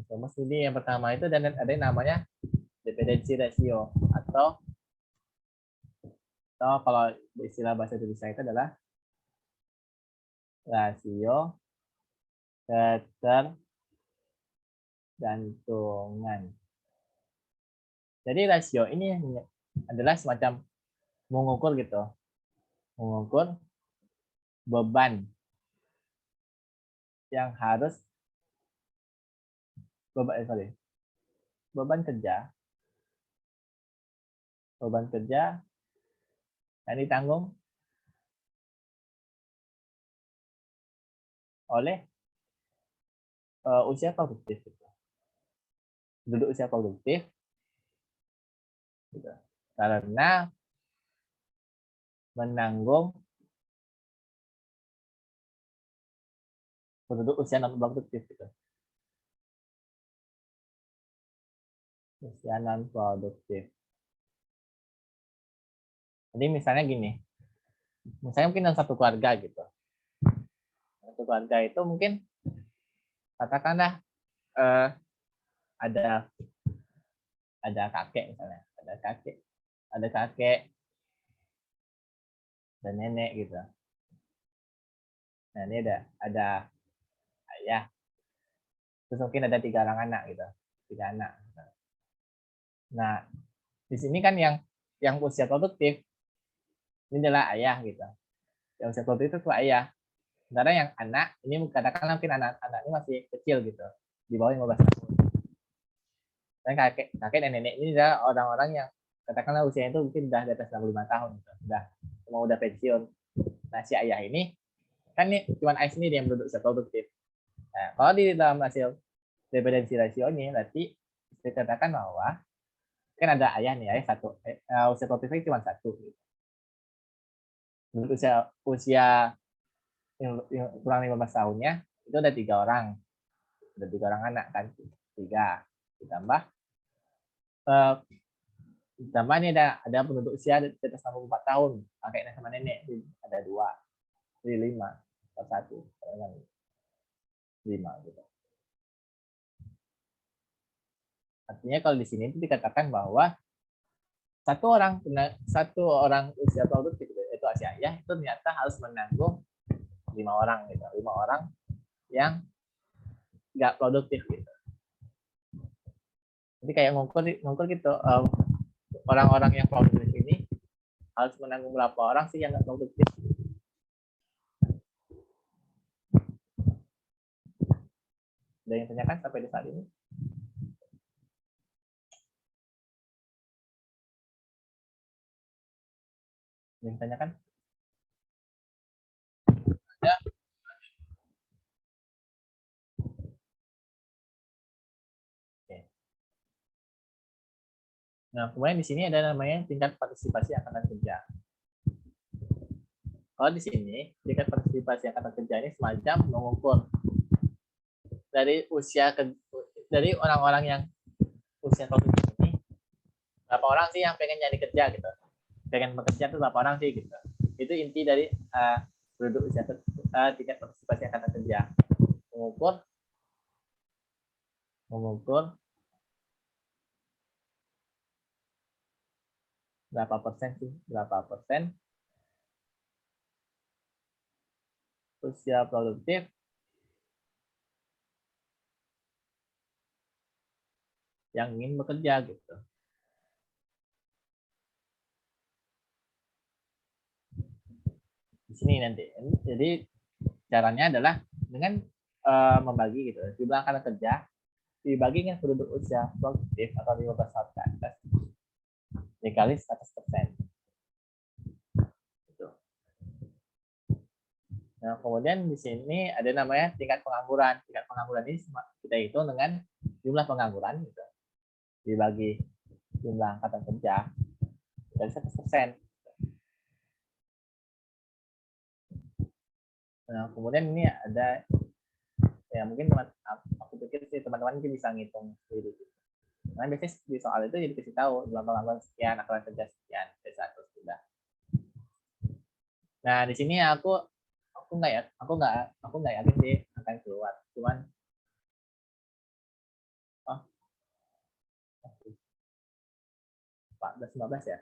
Rumus ini yang pertama itu dan ada yang namanya dependency ratio atau kalau istilah bahasa Indonesia itu adalah rasio ketergantungan. Jadi rasio ini adalah semacam mengukur gitu, mengukur beban yang harus beban kerja yang ditanggung oleh usia produktif gitu. Duduk usia produktif gitu. Karena menanggung penduduk usia non produktif gitu. Usia non produktif. Jadi misalnya gini, misalnya mungkin dalam satu keluarga gitu. Satu keluarga itu mungkin katakanlah ada kakek misalnya, ada kakek dan nenek gitu. Nah ini ada ayah, terus mungkin ada 3 orang anak gitu, 3 anak. Nah di sini kan yang usia produktif ini adalah ayah gitu. Yang usia produktif itu ayah. Sementara yang anak ini katakanlah mungkin anak ini masih kecil gitu, di bawah 15 tahun. Dan kakek dan nenek ini adalah orang-orang yang katakanlah usianya itu mungkin sudah di atas 65 tahun gitu. Udah pensiun. Nah si ayah ini kan nih cuma ayah sendiri yang duduk produktif. Nah, kalau di dalam hasil dependency ratio ini berarti dikatakan bahwa kan ada ayah nih, ayah satu, usia produktif cuma satu. Gitu. Menurut usia yang kurang 15 tahunnya itu ada 3 orang, ada 3 orang anak kan, 3 ditambah ditambah ini ada penduduk usia di atas 64 tahun, kakek nenek sama nenek ada 2, jadi 5 atau 1, 5 gitu. Artinya kalau di sini itu dikatakan bahwa satu orang usia produktif itu usia ayah itu ternyata harus menanggung 5 orang gitu, 5 orang yang nggak produktif gitu. Jadi kayak ngukur gitu, orang-orang yang produktif ini harus menanggung berapa orang sih yang nggak produktif. Ada yang tanyakan sampai di saat ini? Ada yang tanyakan? Ada? Oke. Nah, kemudian di sini ada namanya tingkat partisipasi angkatan kerja. Kalau di sini tingkat partisipasi angkatan kerja ini semacam mengukur dari dari orang-orang yang usia produktif ini berapa orang sih yang pengen nyari kerja gitu, pengen bekerja tuh berapa orang sih gitu. Itu inti dari penduduk usia tingkat partisipasi angkatan kerja, mengukur berapa persen usia produktif yang ingin bekerja gitu. Di sini nanti. Jadi caranya adalah dengan membagi gitu. Jumlah angkatan kerja dibagi dengan penduduk usia produktif atau 15 tahun ke atas dikali 100%. Gitu. Nah, kemudian di sini ada namanya tingkat pengangguran. Tingkat pengangguran ini kita hitung dengan jumlah pengangguran gitu. Dibagi jumlah angkatan kerja dari 100%. Nah, kemudian ini ada ya mungkin aku pikir sih teman-teman mungkin bisa ngitung sendiri. Nah, biasanya di soal itu jadi dikasih tahu jumlah pengangguran sekian, angkatan kerja sekian, satu sudah. Nah, di sini aku nggak yakin sih akan keluar. Cuman 14-15 ya.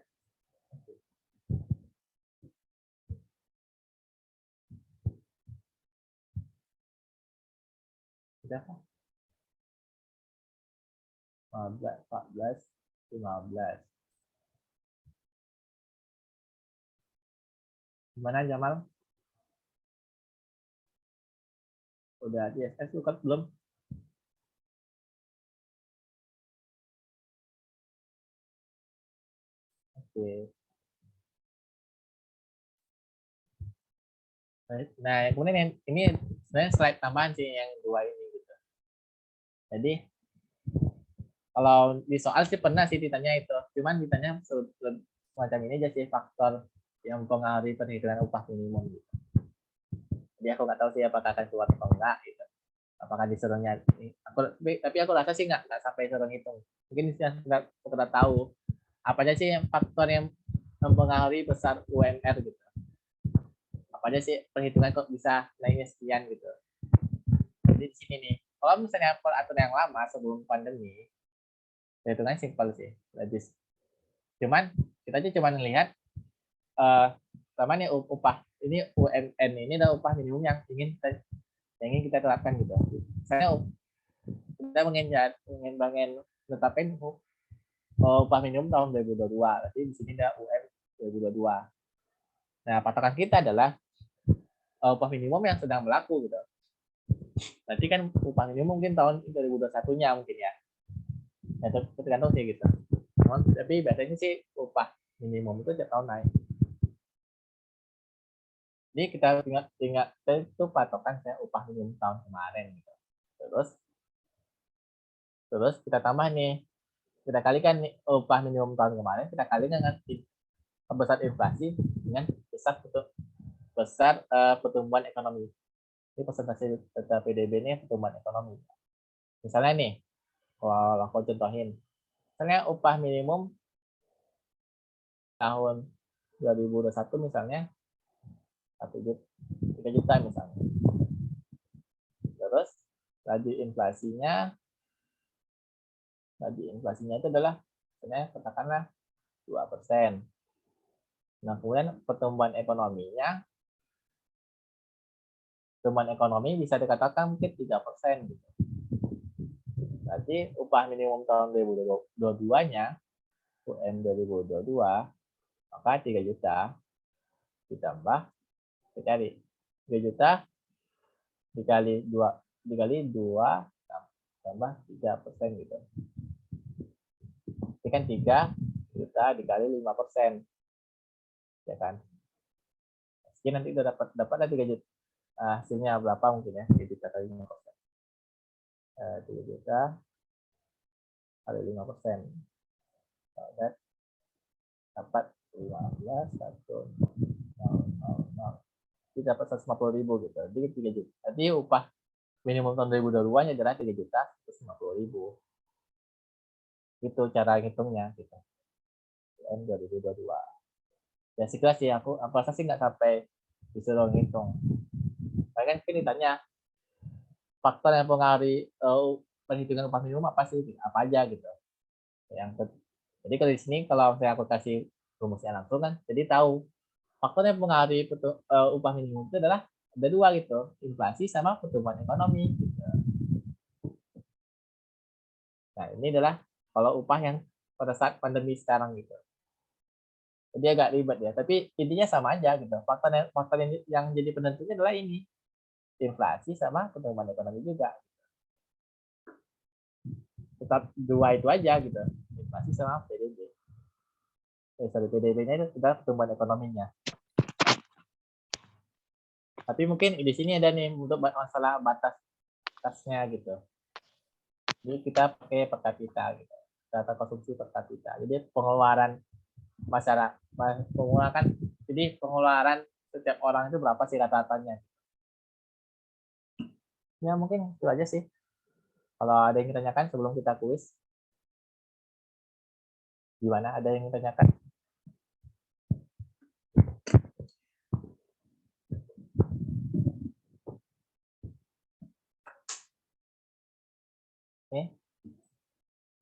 Sudah 14, 15. Gimana Jamal? Udah di SS bukan belum? Oke. Nah, kemudian ini sebenarnya slide tambahan sih yang 2 ini gitu. Jadi kalau di soal sih pernah sih ditanya itu, cuman ditanya semacam ini aja sih faktor yang mempengaruhi perhitungan upah minimum gitu. Jadi aku nggak tahu sih apakah akan keluar atau enggak gitu. Apakah disuruhnya tapi aku rasa sih nggak sampai suruh ngitung. Mungkin sekedar tahu apa aja sih yang faktor yang mempengaruhi besar UMR gitu. Apa aja sih perhitungan kok bisa naiknya sekian gitu. Jadi di sini nih, kalau misalnya peraturan yang lama sebelum pandemi, perhitungannya simpel sih, logis. Cuman kita aja cuma lihat sama nih upah ini UMN ini adalah upah minimum yang ingin kita terapkan gitu. Saya kita ingin tetapin upah minimum tahun 2022. Berarti di sini ada UM 2022. Nah, patokan kita adalah upah minimum yang sedang berlaku gitu. Berarti kan upah minimum mungkin tahun 2021-nya mungkin ya. Nah, itu tergantung sih gitu. Tapi biasanya sih upah minimum itu tiap tahun naik. Jadi kita tinggal itu patokan saya upah minimum tahun kemarin gitu. Terus kita tambah nih kita kalikan nih, upah minimum tahun kemarin, kita kalikan dengan besar inflasi dengan besar pertumbuhan ekonomi. Ini persentase data PDB ini pertumbuhan ekonomi. Misalnya nih, kalau aku contohin, misalnya upah minimum tahun 2021 misalnya 3 juta misalnya. Terus laju inflasinya itu adalah sebenarnya katakanlah 2%. Nah, kemudian pertumbuhan ekonomi bisa dikatakan mungkin 3% gitu. Berarti upah minimum tahun 2022-nya UM 2022 maka 3 juta ditambah dikali 3 juta dikali 2 tambah 3% gitu. Ini kan 3 juta dikali 5%. Ya kan? Meski nanti udah dapat 3 juta. Hasilnya berapa mungkin ya? 3 juta kali 5%. 3 juta kali 5%. Dapat 15 jadi dapat 150.000 gitu. Jadi 3 juta. Jadi upah minimum tahun 2022-nya adalah 3 juta 150.000. Itu cara hitungnya gitu. UM 2022. Ya sekilas sih aku rasa sih nggak sampai disuruh ngitung. Karena kan ditanya faktor yang mempengaruhi perhitungan upah minimum apa sih? Apa aja gitu. Jadi kalau di sini kalau saya aku kasih rumusnya langsung kan, jadi tahu faktor yang mempengaruhi upah minimum itu adalah ada 2 gitu, inflasi sama pertumbuhan ekonomi. Gitu. Nah ini adalah kalau upah yang pada saat pandemi sekarang gitu. Jadi agak ribet ya, tapi intinya sama aja gitu. Faktor yang jadi penentunya adalah ini, inflasi sama pertumbuhan ekonomi juga. Tetap 2 itu aja gitu, inflasi sama PDB. PDB-nya itu adalah pertumbuhan ekonominya. Tapi mungkin di sini ada nih untuk masalah batasnya gitu. Jadi kita pakai per kapita gitu, data konsumsi per kapita. Jadi pengeluaran masyarakat, pengeluaran setiap orang itu berapa sih rata-ratanya? Ya mungkin itu aja sih. Kalau ada yang ditanyakan sebelum kita kuis, gimana? Ada yang ditanyakan? Oke.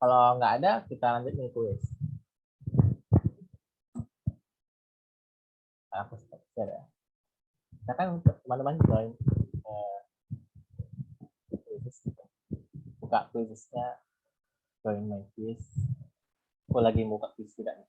Kalau nggak ada, kita lanjut nih kuis. Aku share ya. Nah kan teman-teman join buka quiznya, join my quiz. Aku lagi buka quiz tidak nih.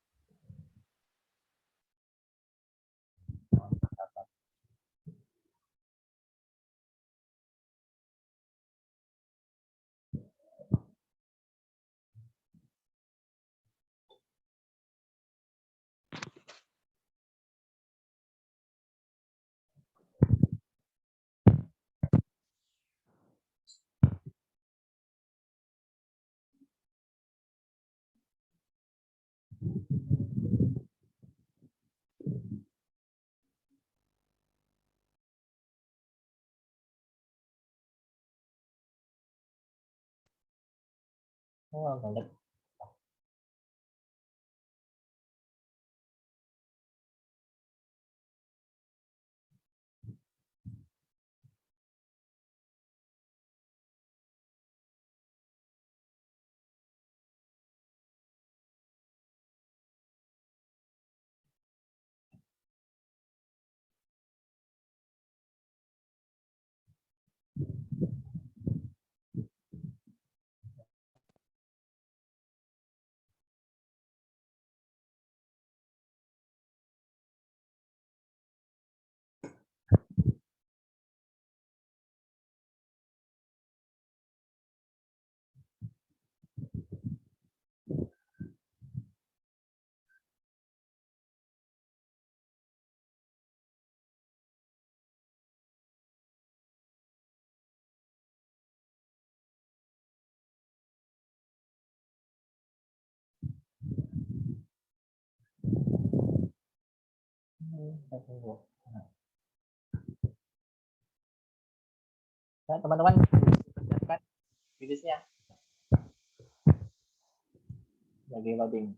Oh, banget. Kita tunggu. Nah, teman-teman kerjakan videonya lagi loading.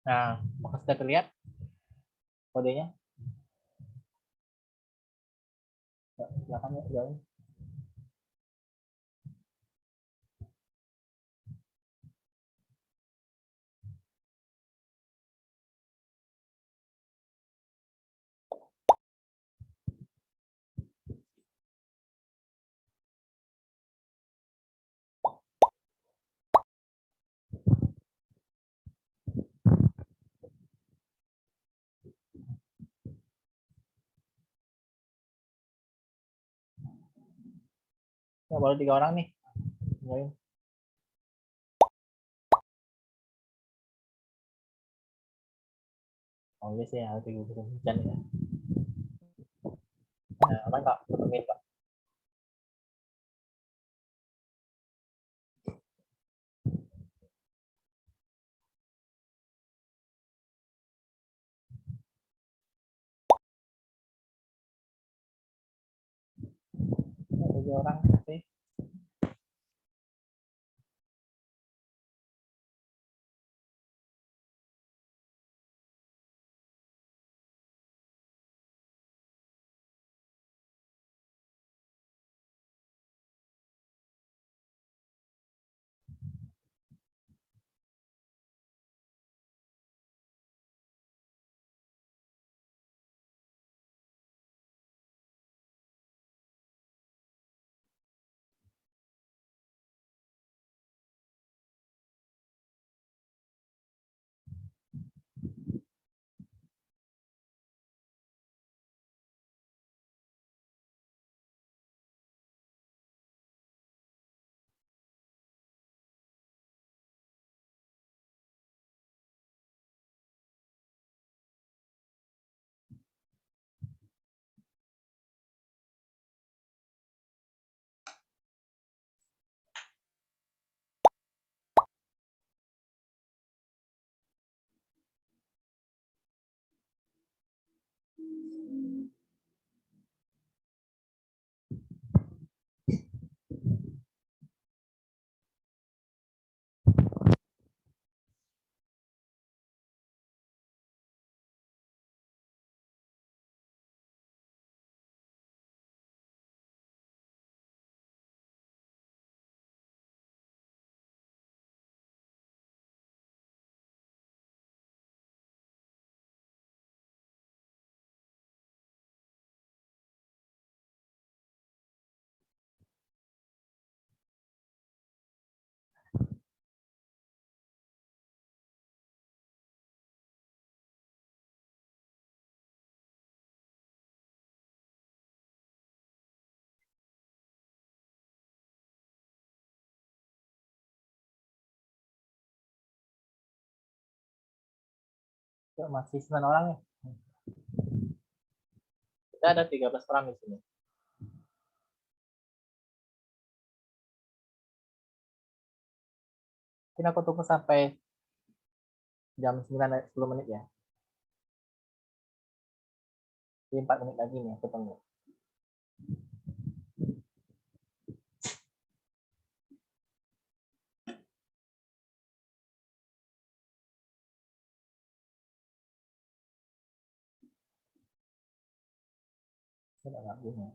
Nah, apakah sudah terlihat kodenya? Ya, silakan ya, jauh. Ya, baru 3 orang nih. Join. Oh iya sih, harus 30 jam ya. Nah, aman Kak, tutup Kak. Ya, 7 orang sih. Ya, masih 9 orang nih. Kita ada 13 orang di sini. Mungkin aku tunggu sampai jam 9 10 menit ya. Jadi 4 menit lagi nih aku tunggu. Tidak nyambung.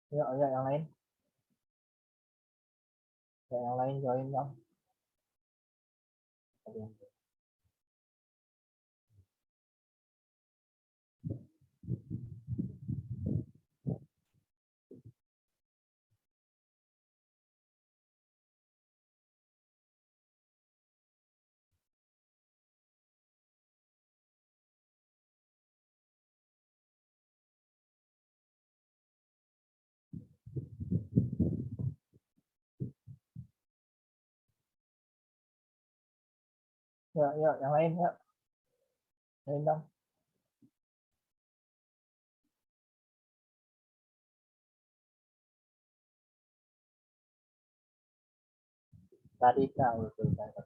Ya, ya yang lain. Ya, yang lain join dong. Ya, ya, yang lain ya. Lain dong. Tadi tahu tuh saya.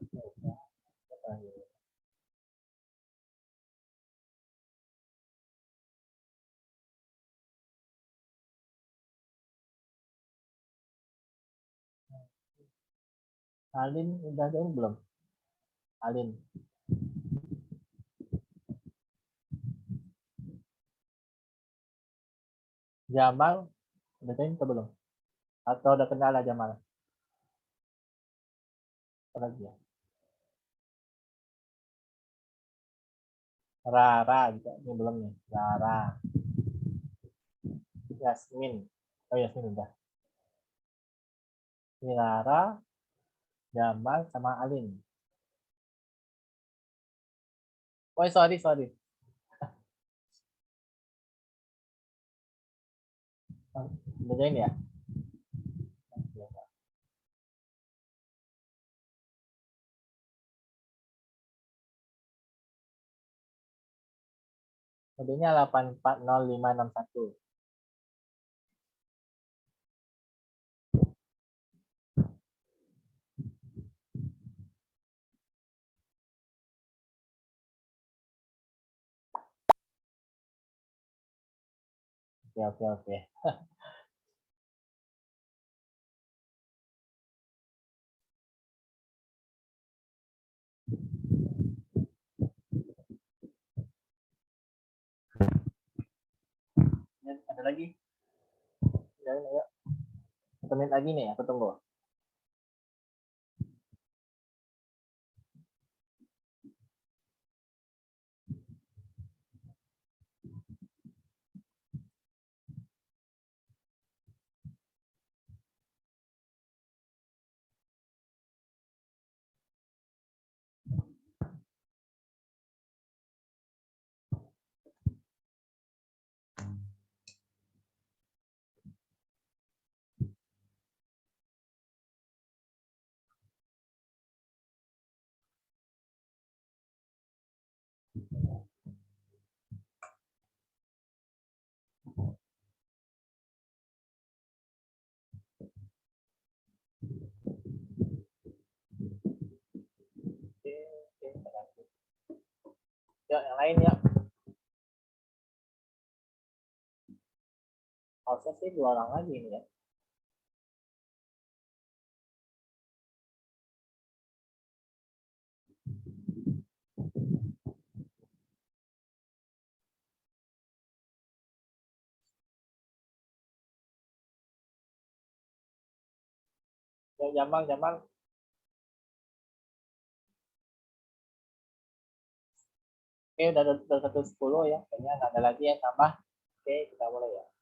Alin udah join belum? Alin. Jamal udah join atau belum? Atau udah kenal lah Jamal? Apa lagi ya? Rara juga ini belum nih. Rara. Yasmin. Oh Yasmin udah. Ini Rara, Jamal sama Alin. Oh sorry. Udah join ya? Kodenya 840561. Oke. Ada lagi? Join ayo. 1 menit lagi nih, aku tunggu. Oke. Ya, yang lain ya. Harusnya sih 2 orang lagi nih ya. Ya, Jamal. Oke, udah 110 ya. Kayaknya nggak ada lagi ya tambah. Oke, kita mulai ya.